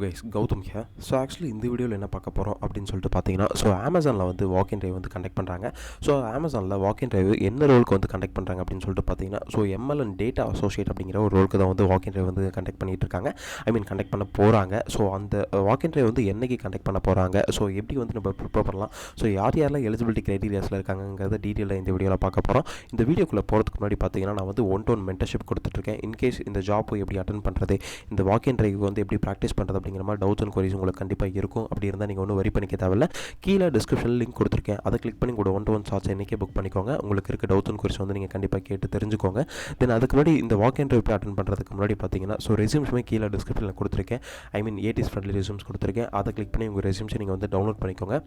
Guys Gautham here. So actually இந்த வீடியோவில் என்ன பார்க்க போகிறோம் அப்படின்னு சொல்லிட்டு பார்த்தீங்கன்னா, ஸோ அமேசானில் வந்து வாக்-இன் டிரைவ் வந்து கண்டக்ட் பண்ணுறாங்க. ஸோ அமேசானில் வாக்-இன் டிரைவ் என்ன ரோலுக்கு வந்து கண்டக்ட் பண்ணுறாங்க அப்படின்னு சொல்லிட்டு பார்த்தீங்கன்னா, so ML and data associate அப்படிங்கிற ஒரு ரோலுக்கு தான் வந்து வாக்-இன் டிரைவ் வந்து கண்டக்ட் பண்ணிகிட்டு இருக்காங்க. கண்டக்ட் பண்ண போகிறாங்க. ஸோ அந்த வாக்-இன் டிரைவ் வந்து என்னைக்கு கண்டக்ட் பண்ண போகிறாங்க, ஸோ எப்படி வந்து நம்ம ப்ரிப்பேர் பண்ணலாம், ஸோ யார் யாரெல்லாம் எலிஜிபிலிட்டி க்ரைட்டீரியாஸில் இருக்காங்கிறத டீட்டெயிலாக இந்த வீடியோவில் பார்க்க போகிறோம். இந்த வீடியோக்குள்ளே போகிறதுக்கு முன்னாடி பார்த்தீங்கன்னா, நான் வந்து 1-to-1 மென்டர்ஷிப் கொடுத்துட்ருக்கேன். இன்கேஸ் இந்த ஜாப் எப்படி அட்டன் பண்ணுறது, இந்த வாக்-இன் டிரைவ் வந்து எப்படி ப்ராக்டிஸ் பண்ணுறது அப்படிங்கிற மாதிரி டவுட்ஸ் அண்ட் குவரிஸ் உங்களுக்கு கண்டிப்பாக இருக்கும். அப்படி இருந்தால் நீங்கள் ஒன்றும் வரி பண்ணிக்க தேவையில்ல. கீழே டிஸ்கிரிப்ஷனில் லிங்க் கொடுத்துருக்கேன். அதை கிளிக் பண்ணி கூட 1-to-1 சார்ஜ் இன்றைக்கே புக் பண்ணிக்கோங்க. உங்களுக்கு இருக்க டவுட்ஸ் அண்ட் குவரிஸ் வந்து நீங்கள் கண்டிப்பாக கேட்டு தெரிஞ்சுக்கோங்க. தென் அதுக்கு முன்னாடி இந்த வாக்-இன் டிரைவ் அட்டன் பண்ணுறதுக்கு முன்னாடி பார்த்தீங்கன்னா, ஸோ ரெஸ்யூம்ஸுமே கீழே டிஸ்கிரிப்ஷனில் கொடுத்துருக்கேன். ஏடிஸ் ஃப்ரெண்ட்லி ரெஸ்யூம்ஸ் கொடுத்துருக்கேன். அதை கிளிக் பண்ணி உங்கள் ரெஸ்யூம்ஸை நீங்கள் வந்து டவுன்லோட் பண்ணிக்கோங்க.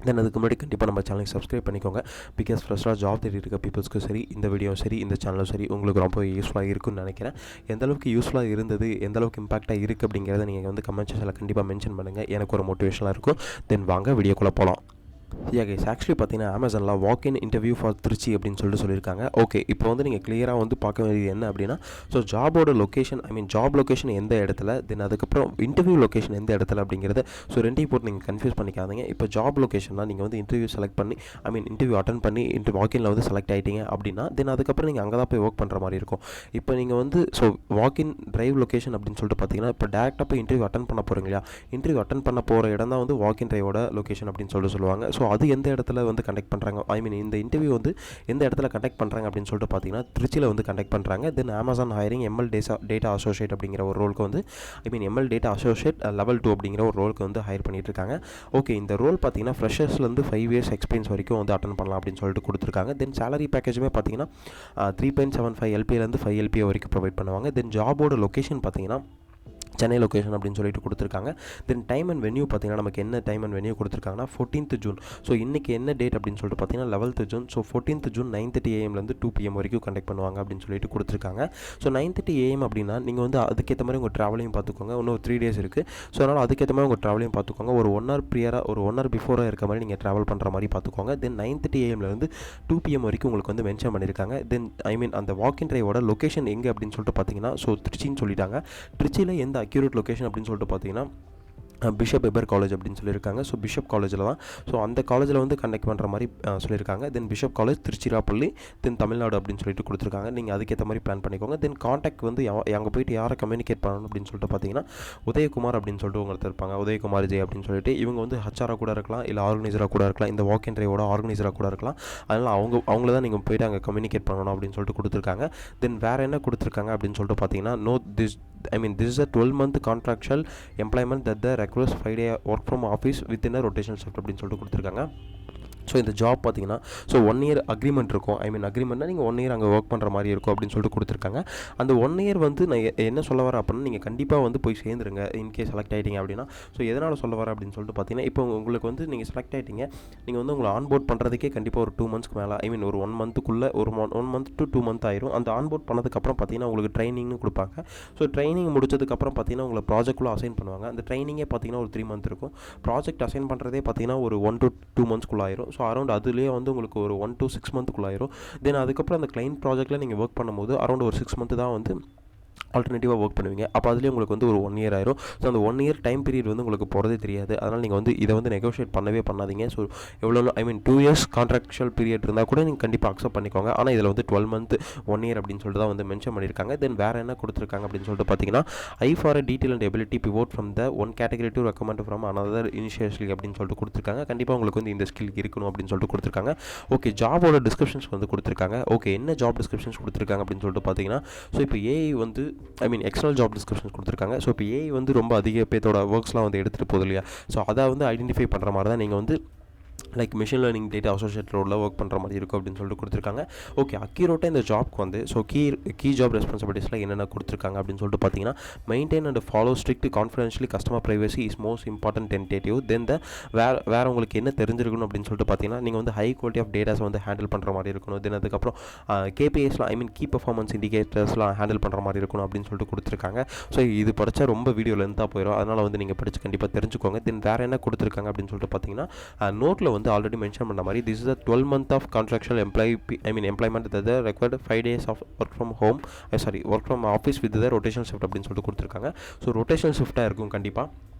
தென் அதுக்கு முன்னாடி கண்டிப்பாக நம்ம சேனலை சப்ஸ்கிரைப் பண்ணிக்கோங்க. பிகாஸ் ஃப்ரெஷ்ஷாக ஜாப் தேடி இருக்க பீப்புள்ஸ்க்கும் சரி, இந்த வீடியோ சரி, இந்த சேனலும் சரி, உங்களுக்கு ரொம்ப யூஸ்ஃபுல்லாக இருக்குன்னு நினைக்கிறேன். எந்தளவுக்கு யூஸ்ஃபுல்லாக இருந்தது, எந்தளவுக்கு இம்பாக்டாக இருக்குது அப்படிங்கிறத நீங்கள் வந்து கமெண்ட் செக்ஷனில் கண்டிப்பாக மென்ஷன் பண்ணுங்கள். எனக்கு ஒரு மோட்டிவேஷனாக இருக்கும். தென் வாங்க வீடியோக்குள்ளே போகலாம். கைஸ் ஆக்சுவலி பார்த்தீங்கன்னா, அமேசானில் வாக்-இன் இன்டர்வியூ ஃபார் திருச்சி அப்படின்னு சொல்லியிருக்காங்க. ஓகே, இப்போ வந்து நீங்கள் கிளியராக வந்து பார்க்க வேண்டியது என்ன அப்படின்னா, ஸோ ஜாபோட லொக்கேஷன், ஜாப் லொக்கேஷன் எந்த இடத்துல, தென் அதுக்கப்புறம் இன்டர்வியூ லொக்கேஷன் எந்த இடத்துல அப்படிங்கிறத, ஸோ ரெண்டையும் போட்டு நீங்கள் கன்ஃபியூஸ் பண்ணிக்காதீங்க. இப்போ ஜாப் லொக்கேஷன்னா நீங்கள் வந்து இன்டர்வியூ செலக்ட் பண்ணி இன்டர்வியூ அட்டன் பண்ணி வாக்-இனில் வந்து செலக்ட் ஆகிட்டீங்க அப்படின்னா, தென் அதுக்கப்புறம் நீங்கள் அங்கே தான் போய் ஒர்க் பண்ணுற மாதிரி இருக்கும். இப்போ நீங்கள் வந்து ஸோ வாக்-இன் டிரைவ் லொக்கேஷன் அப்படின்னு சொல்லிட்டு பார்த்தீங்கன்னா, இப்போ டேரெக்டாக போய் இன்டர்வியூ அட்டன் பண்ண போகிறீங்க இல்லையா, இன்டர்வியூ அட்டன் பண்ண போகிற இடம் தான் வந்து வாக்-இன் டிரைவோட லொக்கேஷன் அப்படின்னு சொல்லுவாங்க. ஸோ அது எந்த இடத்துல வந்து கண்டக்ட் பண்ணுறாங்க, இந்த இன்டர்வியூ வந்து எந்த இடத்துல கண்டக்ட் பண்ணுறாங்க அப்படின்னு சொல்லிட்டு பார்த்தீங்கன்னா, திருச்சியில் வந்து கண்டக்ட் பண்ணுறாங்க. Then Amazon hiring ML data associate அப்படிங்கிற ஒரு ரோலுக்கு வந்து எம்எல் டேட்டா அசோசியேட் லெவல் 2 அப்படிங்கிற ஒரு ரோலுக்கு வந்து ஹையர் பண்ணிட்டு இருக்காங்க. ஓகே, இந்த ரோல் பார்த்தீங்கன்னா ஃப்ரெஷர்ஸ்லேருந்து 5 years எக்ஸ்பீரியன்ஸ் வரைக்கும் வந்து அட்டன் பண்ணலாம் அப்படின்னு சொல்லிட்டு கொடுத்துருக்காங்க. தென் சேலரி பேக்கேஜுமே பார்த்தீங்கன்னா 3.75 LPA 5 LPA வரைக்கும் ப்ரொவைட் பண்ணுவாங்க. தென் ஜாபோட லொக்கேஷன் பார்த்தீங்கன்னா சென்னை லொக்கேஷன் அப்படின்னு சொல்லிட்டு கொடுத்துருக்காங்க. தென் டைம் அண்ட் வென்யூ பார்த்தீங்கன்னா, நமக்கு என்ன டைம் அண்ட் வென்யூ கொடுத்துருக்காங்கன்னா 14th June. ஸோ இன்றைக்கி என்ன டேட் அப்படின்னு சொல்லிட்டு பார்த்தீங்கன்னா 11th June. So 14th June 9:30 AM 2 PM வரைக்கும் கண்டக்ட் பண்ணுவாங்க அப்படின்னு சொல்லிட்டு கொடுத்துருக்காங்க. ஸோ 9:30 AM அப்படின்னா நீங்கள் வந்து அதுக்கேற்ற மாதிரி உங்கள் ட்ராவலையும் பார்த்துக்கோங்க. இன்னும் 3 days இருக்குது. ஸோ அதனால் அதுக்கேற்ற மாதிரி உங்கள் ட்ராவலையும் பார்த்துக்கோங்க. ஒரு 1 hour ப்ரியராக, ஒரு 1 hour பிஃபோராக இருக்க மாதிரி நீங்கள் ட்ராவல் பண்ணுற மாதிரி பார்த்துக்கோங்க. தென் 9:30 AM 2 PM வரைக்கும் உங்களுக்கு வந்து மென்ஷன் பண்ணியிருக்காங்க. தென் அந்த வாக்-இன் டிரைவோட லொக்கேஷன் எங்கே அப்படின்னு சொல்லிட்டு பார்த்தீங்கன்னா, ஸோ திருச்சின்னு சொல்லிட்டாங்க. திருச்சியில் எந்த அக்யூரேட் லொக்கேஷன் அப்படின்னு சொல்லிட்டு பார்த்தீங்கன்னா, பிஷப் எபர் காலேஜ் அப்படின்னு சொல்லியிருக்காங்க. ஸோ பிஷப் காலேஜில் தான், ஸோ அந்த காலேஜில் வந்து கண்டக்ட் பண்ணுற மாதிரி சொல்லியிருக்காங்க. தென் பிஷப் காலேஜ் திருச்சிராப்பள்ளி, தென் தமிழ்நாடு அப்படின்னு சொல்லிட்டு கொடுத்துருக்காங்க. நீங்கள் அதுக்கேற்ற மாதிரி பிளான் பண்ணிக்கோங்க. தென் காண்டாக்ட் வந்து அங்கே போய்ட்டு யாரை கம்யூனிகேட் பண்ணணும் அப்படின்னு சொல்லிட்டு பார்த்தீங்கன்னா, உதயகுமார் அப்படின்னு சொல்லிட்டு உங்களுக்கு இருப்பாங்க. உதயகுமார் ஜெய் அப்படின்னு சொல்லிட்டு இவங்க வந்து ஹச்ஆராக கூட இருக்கலாம், இல்லை ஆர்கனைசராக கூட இருக்கலாம், இந்த வாக்-இன் டிரைவோட ஆர்கனைசராக கூட இருக்கலாம். அதனால் அவங்கள தான் நீங்கள் போய்ட்டு அங்கே கம்யூனிகேட் பண்ணணும் அப்படின்னு சொல்லிட்டு கொடுத்துருக்காங்க. தென் வேறு என்ன கொடுத்துருக்காங்க அப்படின்னு சொல்லிட்டு பார்த்தீங்கன்னா, this is a 12-month contractual employment that the requires 5 day work from office within a rotational shift அப்படின்னு சொல்லிட்டு கொடுத்துருக்காங்க. ஸோ இந்த ஜாப் பார்த்தீங்கன்னா, ஸோ 1 year அக்ரிமெண்ட் இருக்கும். அக்ரிமெண்ட்னா நீங்கள் 1 year அங்கே ஒர்க் பண்ணுற மாதிரி இருக்கும் அப்படின்னு சொல்லிட்டு கொடுத்துருக்காங்க. அந்த 1 year வந்து நான் என்ன சொல்ல வரேன் அப்படின்னா, நீங்கள் கண்டிப்பாக வந்து போய் சேர்ந்துருங்க இன்கேஸ் செலக்ட் ஆகிட்டீங்க அப்படின்னா. ஸோ எதனால் சொல்ல வரேன் அப்படின்னு சொல்லிட்டு பார்த்தீங்கன்னா, இப்போ உங்களுக்கு வந்து நீங்கள் செலக்ட் ஆகிட்டீங்க, நீங்கள் வந்து உங்களை ஆன்போர்ட் பண்ணுறதுக்கே கண்டிப்பாக ஒரு 2 monthsக்கு மேலே, ஒரு 1 monthக்குள்ளே ஒரு 1 month to 2 month ஆயிரும். அந்த ஆன்போர்ட் பண்ணதுக்கப்புறம் பார்த்தீங்கன்னா உங்களுக்கு ட்ரைனிங்னு கொடுப்பாங்க. ஸோ ட்ரைனிங் முடிச்சதுக்கப்புறம் பார்த்தீங்கன்னா உங்களை ப்ராஜெக்ட்குள்ளே அசைன் பண்ணுவாங்க. அந்த ட்ரைனிங்கே பார்த்தீங்கன்னா ஒரு 3 month இருக்கும். ப்ராஜெக்ட் அசைன் பண்ணுறதே பார்த்தீங்கன்னா ஒரு 1 to 2 monthsக்குள்ளே ஆயிரும். ஸோ அரௌண்ட் அதுலேயே வந்து உங்களுக்கு ஒரு 1 to 6 monthக்குள்ள ஆயிரும். தென் அதுக்கப்புறம் அந்த கிளைண்ட் ப்ராஜெக்ட்டில் நீங்கள் ஒர்க் பண்ணும்போது அரௌண்ட் ஒரு 6 month தான் வந்து ஆல்டர்னேட்டிவாக ஒர்க் பண்ணுவீங்க. அப்போ அதுலேயே உங்களுக்கு வந்து ஒரு 1 year ஆயிரும். ஸோ அந்த 1 year டைம் பீரியட் வந்து உங்களுக்கு போகிறதே தெரியாது. அதனால் நீங்கள் வந்து இதை வந்து நெகோஷியேட் பண்ணவே பண்ணாதீங்க. ஸோ எவ்வளோ 2 years கான்ட்ராக்சுவல் பீரியட் இருந்தால் கூட நீங்கள் கண்டிப்பாக அக்செப்ட் பண்ணிக்கோங்க. ஆனால் இதில் வந்து 12 month 1 year அப்படின்னு சொல்லிட்டு தான் வந்து மென்ஷன் பண்ணியிருக்காங்க. தென் வேறு என்ன கொடுத்துருக்காங்க அப்படின்னு சொல்லிட்டு பார்த்தீங்கன்னா, for a detail and ability pivot from the one category to recommend from another இனிஷியஸ்லி அப்படின்னு சொல்லிட்டு கொடுத்துருக்காங்க. கண்டிப்பாக உங்களுக்கு வந்து இந்த ஸ்கில் இருக்கணும் அப்படின்னு சொல்லிட்டு கொடுத்துருக்காங்க. ஓகே, ஜாபோட டிஸ்கிரிப்ஷன்ஸ் வந்து கொடுத்துருக்காங்க. ஓகே, என்ன ஜாப் டிஸ்கிரிப்ஷன்ஸ் கொடுத்துருக்காங்க அப்படின்னு சொல்லிட்டு பார்த்தீங்கன்னா, ஸோ இப்போ ஏஐ வந்து எக்ஸ்டர்னல் ஜாப் டிஸ்கிரிப்ஷன்ஸ் கொடுத்துருக்காங்க. ஸோ இப்போ ஏஐ வந்து ரொம்ப அதிக பேத்தோட ஒர்க்ஸ்லாம் வந்து எடுத்துகிட்டு போகுது இல்லையா, ஸோ அதை வந்து ஐடென்டிஃபை பண்ணுற மாதிரி தான் நீங்கள் வந்து மிஷின் லேர்னிங் டேட்டா அசோசியேட் ரோலில் ஒர்க் பண்ணுற மாதிரி இருக்கும் அப்படின்னு சொல்லிட்டு கொடுத்துருக்காங்க. ஓகே, அக்யூரேட்டாக இந்த ஜாப்க்கு வந்து ஸோ கீ ஜாப் ரெஸ்பான்சிபிலிட்டிஸில் என்னென்ன கொடுத்துருக்காங்க அப்படின்னு சொல்லிட்டு பார்த்தீங்கன்னா, maintain and follow strict confidentiality customer privacy is most important tentative. Then வேறு உங்களுக்கு என்ன தெரிஞ்சிருக்கணும் அப்படின்னு சொல்லிட்டு பார்த்தீங்கன்னா, நீங்கள் வந்து ஹை குவாலிட்டி ஆஃப் டேட்டாஸ் வந்து ஹேண்டில் பண்ணுற மாதிரி இருக்கணும். தென் அதுக்கப்புறம் கேபிஎஸ்லாம் கீ பர்ஃபார்மன்ஸ் இண்டிகேட்டர்ஸ்லாம் ஹேண்டில் பண்ணுற மாதிரி இருக்கணும் அப்படின்னு சொல்லிட்டு கொடுத்துருக்காங்க. ஸோ இது படித்தா ரொம்ப வீடியோ லென்த்தாக போயிடும். அதனால் வந்து நீங்கள் படித்து கண்டிப்பாக தெரிஞ்சுக்கோங்க. தென் வேறு என்ன கொடுத்துருக்காங்க அப்படின்னு சொல்லிட்டு பார்த்தீங்கன்னா, நோட்டில் லிங்க்கில் வந்து ஆல்ரெடி மென்ஷன் பண்ண மாதிரி this is a 12 month of contractual employment the required 5 days of work from home work from office with the rotation shift அப்படின்னு சொல்லிட்டு கொடுத்துருக்காங்க. ஸோ ரொட்டேஷன் ஷிஃப்ட்டாக இருக்கும் கண்டிப்பாக.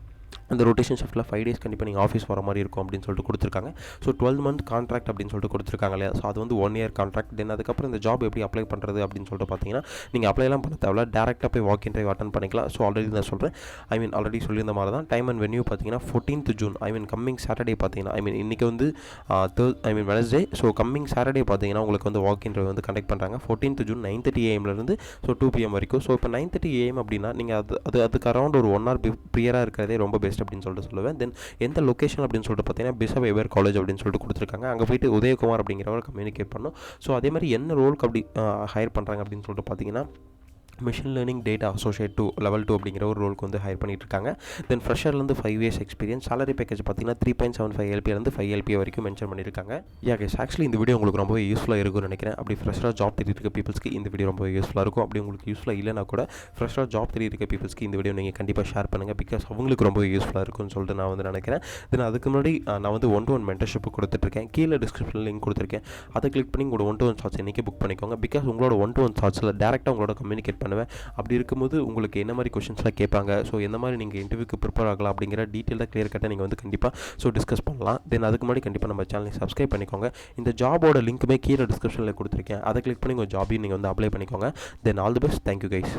அந்த ரொட்டேஷன் ஷிஃப்ட்டில் 5 days கண்டிப்பாக நீங்கள் ஆஃபீஸ் வர மாதிரி இருக்கும் அப்படின்னு சொல்லிட்டு கொடுத்துருக்காங்க. ஸோ 12 month கான்ட்ராக்ட் அப்படின்னு சொல்லிட்டு கொடுத்துருக்காங்க இல்லையா. ஸோ அது வந்து 1 year கான்ட்ராக்ட். தென் அதுக்கப்புறம் இந்த ஜாப் எப்படி அப்ளை பண்ணுறது அப்படின்னு சொல்லிட்டு பார்த்தீங்கன்னா நீங்கள் அப்ளைலாம் பண்ண தேவையில்ல, டேரெக்டாக போய் வாக் இன் ட்ரைவ் அட்டன் பண்ணிக்கலாம். ஸோ நான் சொல்கிறேன், ஆல்ரெடி சொல்லியிருந்த மாதிரி தான் டைம் அண்ட் வென்யூ பார்த்தீங்கன்னா 14th June கம்மிங் சாட்டர்டே பார்த்தீங்கன்னா இன்றைக்கி வந்து வெனஸ்டே. ஸோ கம்மிங் சாட்டர்டே பார்த்தீங்கன்னா உங்களுக்கு வந்து வாக் இன் ட்ரைவ் வந்து கண்டக்ட் பண்ணுறாங்க 14th June 9:30 AM so 2 PM வரைக்கும். ஸோ இப்போ 9:30 AM அப்படின்னா நீங்கள் அதுக்கு அரௌண்ட் ஒரு 1 hour ப்ரியராக இருக்கிறதே ரொம்ப பெஸ்ட் அப்படின்னு சொல்லிட்டு சொல்லுவேன். தென் எந்த லொக்கேஷன் அப்படின்னு சொல்லிட்டு பார்த்தீங்கன்னா பிஷப் வெபர் காலேஜ் அப்படின்னு சொல்லிட்டு கொடுத்துருக்காங்க. அங்கே போயிட்டு உதயகுமார் அப்படிங்கிறவர் கம்யூனிகேட் பண்ணணும். ஸோ அதே மாதிரி என்ன ரோலுக்கு அப்படி ஹையர் பண்ணுறாங்க அப்படின்னு சொல்லிட்டு பார்த்தீங்கன்னா machine learning data associate 2 level 2 அப்படிங்கிற ஒரு ரோலுக்கு வந்து ஹையர் பண்ணிட்டு இருக்காங்க. தென் ஃப்ரெஷர்லேருந்து 5 years எக்ஸ்பீரியன்ஸ். salary பேக்கேஜ் பார்த்தீங்கன்னா 3.75 LPA 5 LPA வரைக்கும் மென்ஷன் பண்ணியிருக்காங்க. கைஸ் ஆக்சுவலி இந்த வீடியோ உங்களுக்கு ரொம்பவே யூஸ்ஃபுல்லாக இருக்கும்னு நினைக்கிறேன். அப்படி ஃப்ரெஷராக ஜாப் தேடி இருக்க பீப்புள்ஸ்க்கு இந்த வீடியோ ரொம்ப யூஸ்ஃபுல்லாக இருக்கும். அப்படி உங்களுக்கு யூஸ்ஃபுல்லாக இல்லைனா கூட ஃப்ரெஷராக ஜாப் தேடி இருக்க பீப்புள்ஸ்க்கு இந்த வீடியோ நீங்கள் கண்டிப்பாக ஷேர் பண்ணுங்கள். பிகாஸ் அவங்களுக்கு ரொம்ப யூஸ்ஃபுல்லாக இருக்கும்னு சொல்லிட்டு நான் வந்து நினைக்கிறேன். தென் அதுக்கு முன்னாடி நான் வந்து 1-to-1 மென்டர்ஷிப் கொடுத்துட்ருக்கேன். கீழே டிஸ்கிரிப்ஷனில் லிங்க் கொடுத்துருக்கேன். அதை கிளிக் பண்ணி உங்களோட 1-to-1 சார்ட்ஸ் இன்றைக்கி புக் பண்ணிக்கோங்க. பிகாஸ் உங்களோட 1-to-1 சார்ட்ஸில் டேரெக்டாக உங்களோட கம்யூனிகேட் பண்ணுவேன். அப்படி இருக்கும்போது உங்களுக்கு என்ன மாதிரி கொஷின்ஸ்லாம் கேட்பாங்க, ஸோ எந்த மாதிரி நீங்கள் இன்டர்வியூக்கு ப்ரிப்பேர் ஆகலாம் அப்படிங்கிற டீட்டெயிலாக கிளியர் கட்டாக நீங்கள் வந்து கண்டிப்பாக டிஸ்கஸ் பண்ணலாம். தென் அதுக்கு முன்னாடி கண்டிப்பாக நம்ம சேனலை சப்ஸ்கிரைப் பண்ணிக்கோங்க. இந்த ஜாபோட லிங்க்குமே கீழே டிஸ்கிரிப்ஷனில் கொடுத்துருக்கேன். அதை கிளிக் பண்ணி உங்கள் ஜாபையும் நீங்கள் வந்து அப்ளை பண்ணிக்கோங்க. Then all the best. Thank you guys.